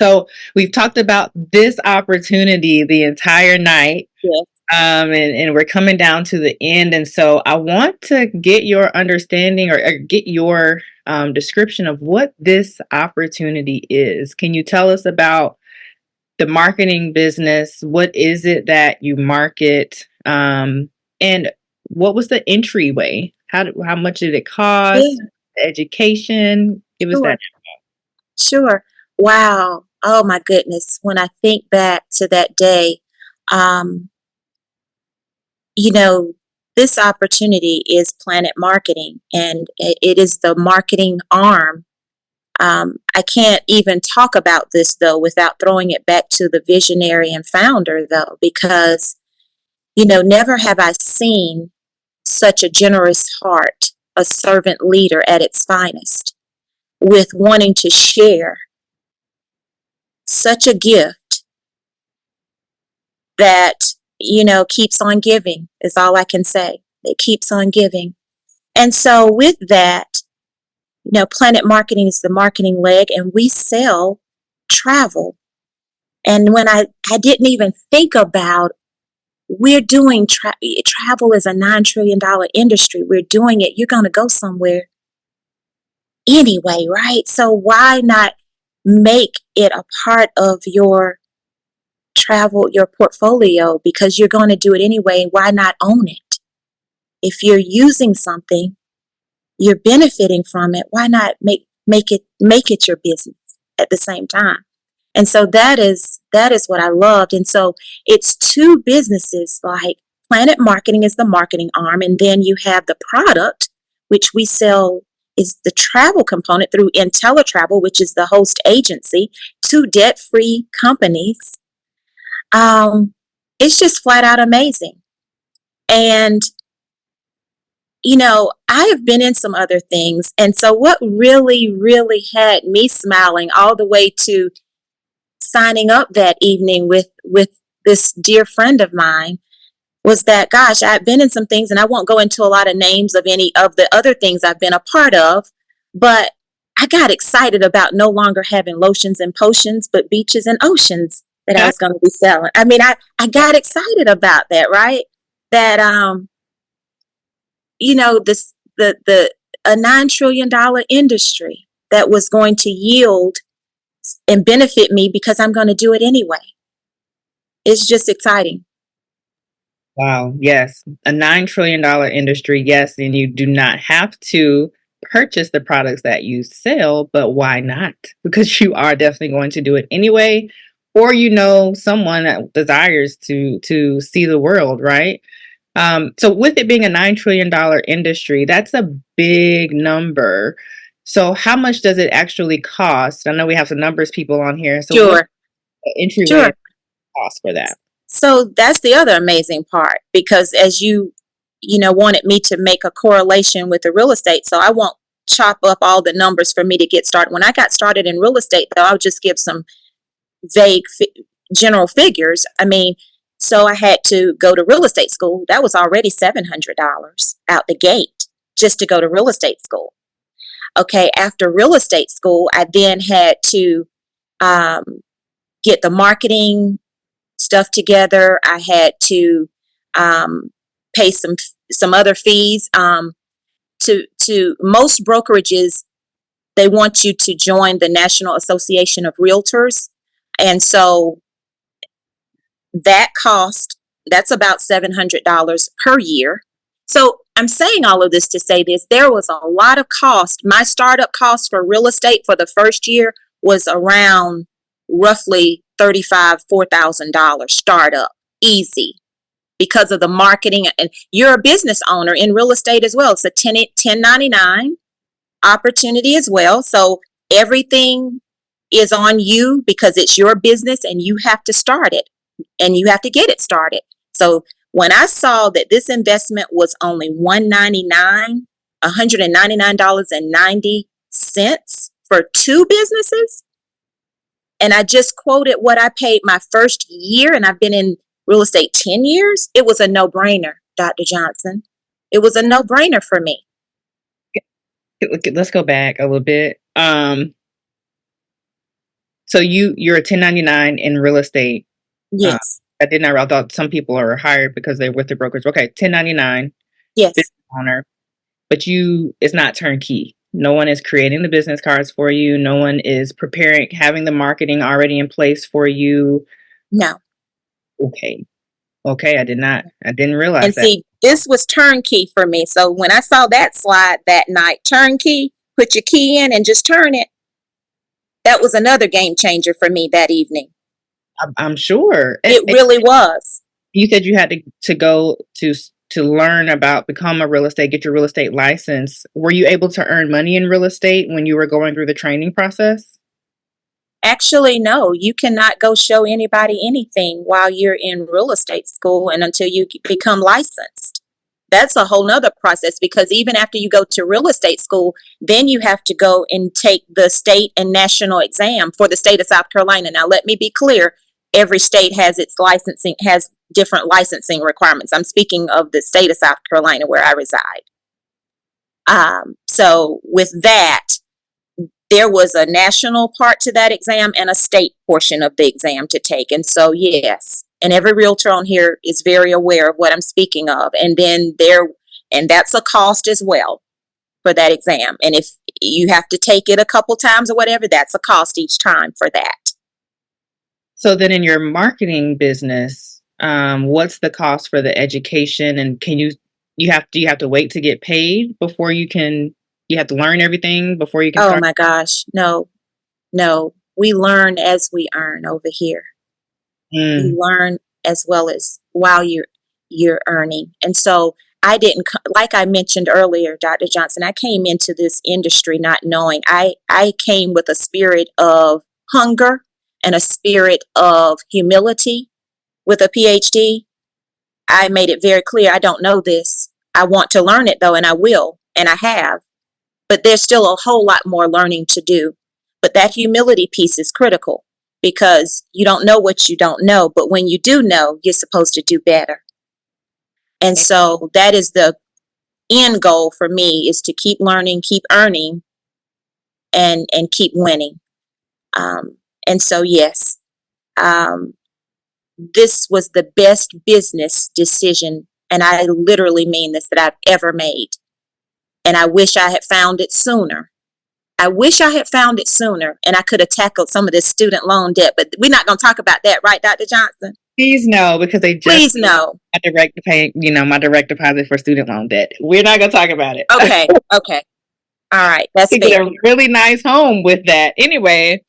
So we've talked about this opportunity the entire night. Yes. And we're coming down to the end. And so I want to get your understanding or get your description of what this opportunity is. Can you tell us about the marketing business? What is it that you market? And what was the entryway? How much did it cost? Yeah. Education? Give us that. Sure. Wow. Oh my goodness. When I think back to that day, this opportunity is Planet Marketing, and it is the marketing arm. I can't even talk about this, though, without throwing it back to the visionary and founder, though, because, never have I seen such a generous heart, a servant leader at its finest, with wanting to share such a gift that keeps on giving is all I can say. It keeps on giving. And so with that, Planet Marketing is the marketing leg, and we sell travel. And when I didn't even think about, we're doing travel is a $9 trillion industry. We're doing it. You're going to go somewhere anyway, right? So why not make it a part of your your portfolio, because you're going to do it anyway. Why not own it? If you're using something, you're benefiting from it. Why not make it your business at the same time? And so that is what I loved. And so it's two businesses. Like, Planet Marketing is the marketing arm, and then you have the product, which we sell, is the travel component through IntelliTravel, which is the host agency, two debt-free companies. It's just flat out amazing. And I have been in some other things. And so what really, really had me smiling all the way to signing up that evening with this dear friend of mine was that, gosh, I've been in some things, and I won't go into a lot of names of any of the other things I've been a part of, but I got excited about no longer having lotions and potions, but beaches and oceans that I was going to be selling. I mean, I got excited about that, right? That, this, a $9 trillion industry that was going to yield and benefit me because I'm going to do it anyway. It's just exciting. Wow. Yes. A $9 trillion industry. Yes. And you do not have to purchase the products that you sell, but why not? Because you are definitely going to do it anyway, or someone that desires to see the world, right? So with it being a $9 trillion industry, that's a big number. So how much does it actually cost? I know we have some numbers people on here. So Sure. what's the entryway cost for that? So that's the other amazing part, because as you wanted me to make a correlation with the real estate, so I won't chop up all the numbers for me to get started. When I got started in real estate, though, I'll just give some vague general figures. I mean, so I had to go to real estate school. That was already $700 out the gate just to go to real estate school. Okay, after real estate school, I then had to get the marketing stuff together. I had to pay some other fees. To most brokerages, they want you to join the National Association of Realtors, and so that's about $700 per year. So I'm saying all of this to say this: there was a lot of cost. My startup cost for real estate for the first year was around roughly $4,000 startup, easy, because of the marketing. And you're a business owner in real estate as well. It's a 1099 opportunity as well. So everything is on you because it's your business and you have to start it and you have to get it started. So when I saw that this investment was only $199.90 for two businesses, and I just quoted what I paid my first year, and I've been in real estate 10 years, it was a no-brainer, Dr. Johnson. It was a no-brainer for me. Let's go back a little bit. So you're a 1099 in real estate. Yes. I thought some people are hired because they're with the brokerage. Okay, 1099. Yes. Business owner, but it's not turnkey. No one is creating the business cards for you. No one is having the marketing already in place for you. No. Okay, I didn't realize and that. See, this was turnkey for me. So when I saw that slide that night, turnkey, put your key in and just turn it, that was another game changer for me that evening. I'm sure. It really was. You said you had to go to learn about, become a real estate, get your real estate license. Were you able to earn money in real estate when you were going through the training process? Actually, no. You cannot go show anybody anything while you're in real estate school and until you become licensed. That's a whole nother process, because even after you go to real estate school, then you have to go and take the state and national exam for the state of South Carolina. Now, let me be clear. Every state has different licensing requirements. I'm speaking of the state of South Carolina where I reside. So with that, there was a national part to that exam and a state portion of the exam to take. And so, yes, and every realtor on here is very aware of what I'm speaking of. And then that's a cost as well for that exam. And you have to take it a couple times or whatever. That's a cost each time for that. So then in your marketing business, what's the cost for the education, and do you have to wait to get paid before you have to learn everything before you can Oh start? my gosh. No, no. We learn as we earn over here. You Mm, learn as well as while you're earning. And so I didn't, like I mentioned earlier, Dr. Johnson, I came into this industry not knowing. I came with a spirit of hunger and a spirit of humility with a PhD. I made it very clear I don't know this. I want to learn it though, and I will, and I have. But there's still a whole lot more learning to do. But that humility piece is critical because you don't know what you don't know. But when you do know, you're supposed to do better. And so that is the end goal for me, is to keep learning, keep earning, and keep winning. And so, yes, um, this was the best business decision, and I literally mean this, that I've ever made. And I wish I had found it sooner. I wish I had found it sooner, and I could have tackled some of this student loan debt. But we're not going to talk about that, right, Dr. Johnson? please no, because they just Please no. my direct deposit for student loan debt. We're not gonna talk about it. Okay. Okay. All right. That's To get fair. a really nice home with that. Anyway,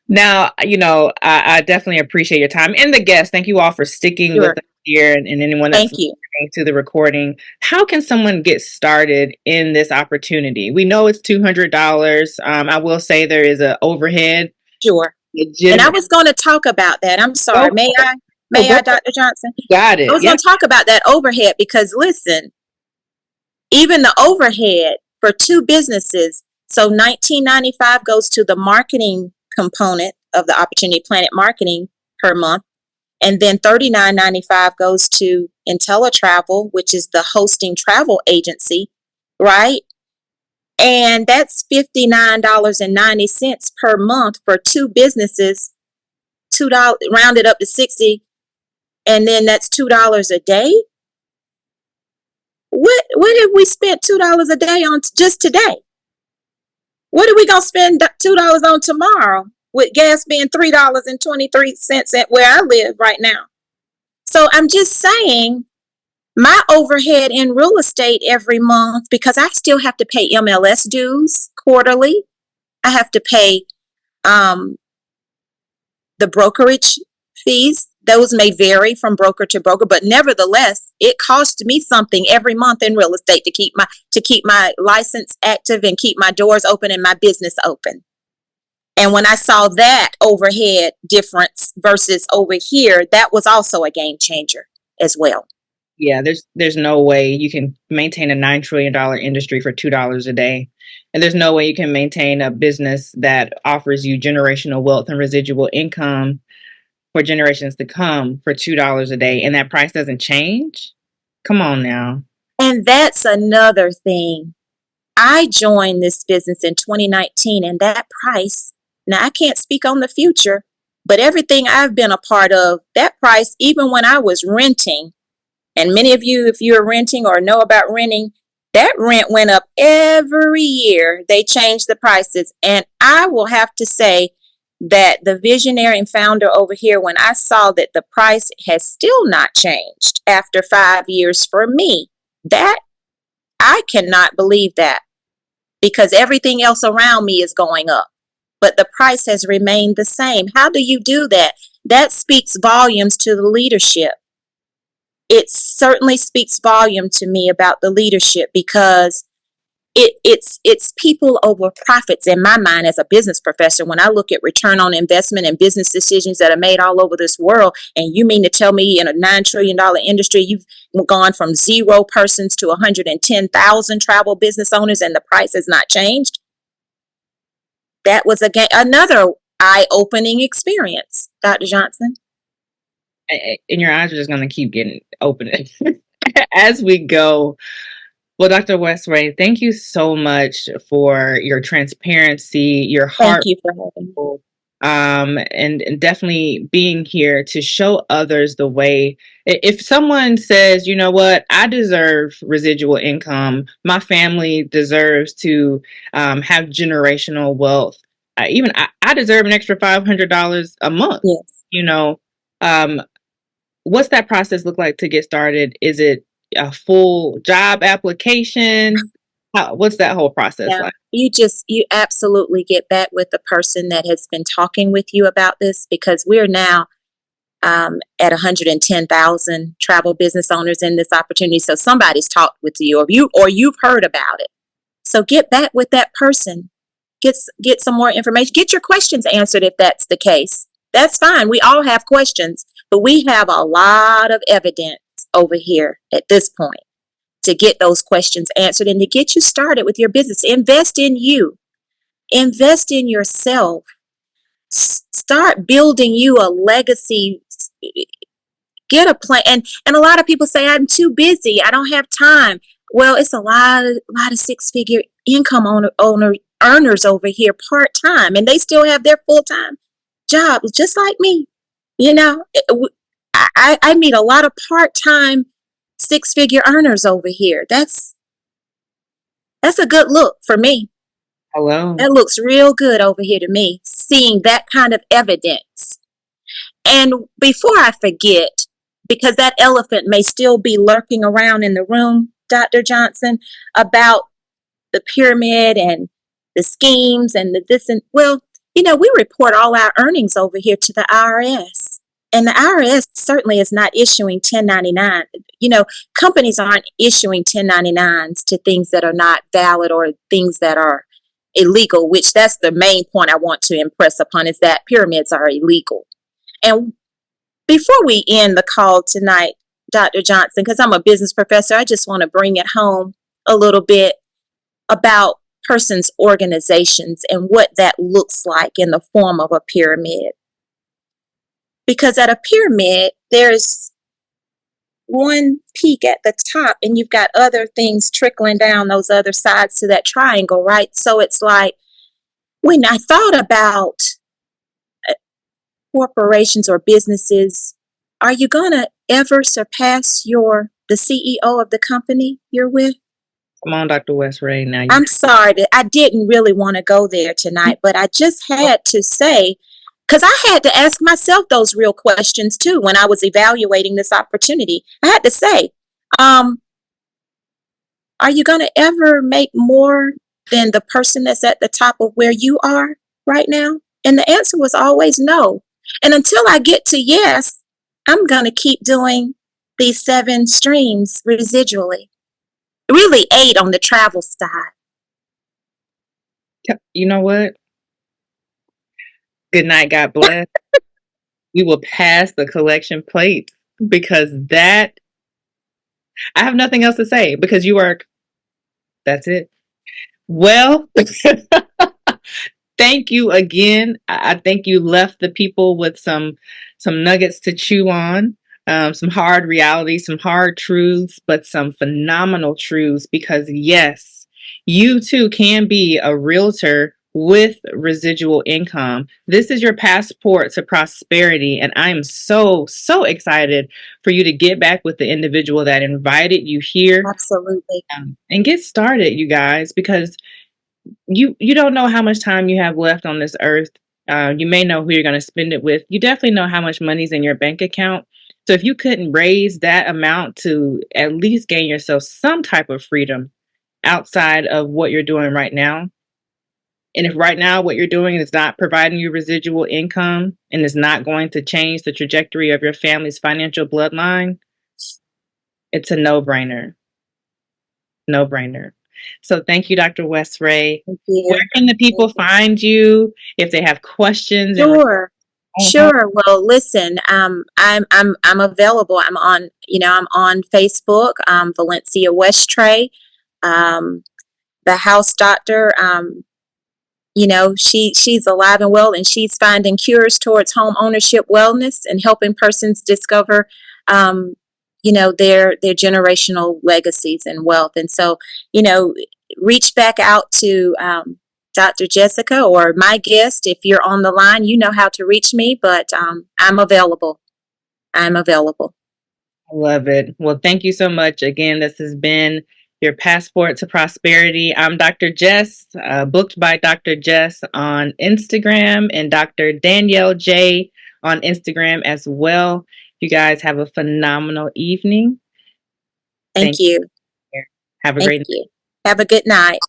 now, I definitely appreciate your time and the guests. Thank you all for sticking with Sure. us here, and anyone that's Thank you. listening to the recording. How can someone get started in this opportunity? We know it's $200. I will say there is an overhead. Sure. And I Legitimate. was going to talk about that. I'm sorry. Go, May I? go, May go. I, Dr. Johnson? Got I it. was going Yep. to talk about that overhead because listen, even the overhead for two businesses. So $19.95 goes to the marketing component of the Opportunity Planet marketing per month. And then $39.95 goes to IntelliTravel, which is the hosting travel agency, right? And that's $59.90 per month for two businesses, $2 rounded up to 60, and then that's $2 a day. What have we spent $2 a day on just today? What are we gonna spend $2 on tomorrow with gas being $3.23 at where I live right now? So I'm just saying, my overhead in real estate every month, because I still have to pay MLS dues quarterly. I have to pay the brokerage fees. Those may vary from broker to broker, but nevertheless, it costs me something every month in real estate to keep my license active and keep my doors open and my business open. And when I saw that overhead difference versus over here, that was also a game changer as well. Yeah, there's no way you can maintain a $9 trillion industry for $2 a day. And there's no way you can maintain a business that offers you generational wealth and residual income for generations to come for $2 a day, and that price doesn't change. Come on now. And that's another thing. I joined this business in 2019, and that price, now I can't speak on the future, but everything I've been a part of, that price, even when I was renting, and many of you, if you're renting or know about renting, that rent went up every year. They changed the prices. And I will have to say that the visionary and founder over here, when I saw that the price has still not changed after 5 years for me, that I cannot believe that, because everything else around me is going up, but the price has remained the same. How do you do that? That speaks volumes to the leadership. It certainly speaks volume to me about the leadership, because it's people over profits in my mind as a business professor. When I look at return on investment and business decisions that are made all over this world, and you mean to tell me in a $9 trillion industry, you've gone from 0 persons to 110,000 travel business owners and the price has not changed? That was another eye-opening experience, Dr. Johnson. And your eyes are just going to keep getting open as we go. Well, Dr. Westray, thank you so much for your transparency, your Thank heart, you for having me. and definitely being here to show others the way. If someone says, you know what, I deserve residual income, my family deserves to have generational wealth. I deserve an extra $500 a month. Yes. You know, um, what's that process look like to get started? Is it a full job application? What's that whole process Yeah. like? You absolutely get back with the person that has been talking with you about this, because we're now at 110,000 travel business owners in this opportunity. So somebody's talked with you, or you've heard about it. So get back with that person. Get some more information. Get your questions answered if that's the case. That's fine. We all have questions, but we have a lot of evidence over here at this point to get those questions answered and to get you started with your business. Invest in you. Invest in yourself. Start building you a legacy. Get a plan. And a lot of people say, I'm too busy, I don't have time. Well, it's a lot of six-figure income earners over here part-time, and they still have their full-time jobs just like me. You know, I meet a lot of part-time six-figure earners over here. That's a good look for me. Hello. That looks real good over here to me, seeing that kind of evidence. And before I forget, because that elephant may still be lurking around in the room, Dr. Johnson, about the pyramid and the schemes and the this and, well, we report all our earnings over here to the IRS. And the IRS certainly is not issuing 1099. Companies aren't issuing 1099s to things that are not valid or things that are illegal, which that's the main point I want to impress upon, is that pyramids are illegal. And before we end the call tonight, Dr. Johnson, because I'm a business professor, I just want to bring it home a little bit about persons' organizations and what that looks like in the form of a pyramid. Because at a pyramid, there's one peak at the top, and you've got other things trickling down those other sides to that triangle, right? So it's like, when I thought about corporations or businesses, are you gonna ever surpass the CEO of the company you're with? Come on, Dr. Westray. Now I'm sorry that I didn't really want to go there tonight, but I just had to say, because I had to ask myself those real questions too when I was evaluating this opportunity. I had to say, are you going to ever make more than the person that's at the top of where you are right now? And the answer was always no. And until I get to yes, I'm going to keep doing these 7 streams residually. Really 8 on the travel side. You know what? Good night. God bless. We will pass the collection plate because I have nothing else to say because that's it. Well, thank you again. I think you left the people with some nuggets to chew on, some hard realities, some hard truths, but some phenomenal truths because yes, you too can be a realtor with residual income. This is your passport to prosperity, and I am so excited for you to get back with the individual that invited you here. Absolutely. And get started, you guys, because you don't know how much time you have left on this earth. You may know who you're going to spend it with. You definitely know how much money's in your bank account. So if you couldn't raise that amount to at least gain yourself some type of freedom outside of what you're doing right now, and if right now what you're doing is not providing you residual income and is not going to change the trajectory of your family's financial bloodline, it's a no-brainer. No-brainer. So thank you, Dr. Westray. Thank you. Where can the people find you if they have questions? Sure. Sure. Well, listen, I'm available. I'm on Facebook, Valencia Westray, the house doctor. She's alive and well, and she's finding cures towards home ownership wellness and helping persons discover, their generational legacies and wealth. And so, reach back out to Dr. Jessica, or my guest, if you're on the line, you know how to reach me, but I'm available. I'm available. I love it. Well, thank you so much. Again, this has been your passport to prosperity. I'm Dr. Jess, booked by Dr. Jess on Instagram, and Dr. Danielle J on Instagram as well. You guys have a phenomenal evening. Thank you. Have a Thank great night. you. Have a good night.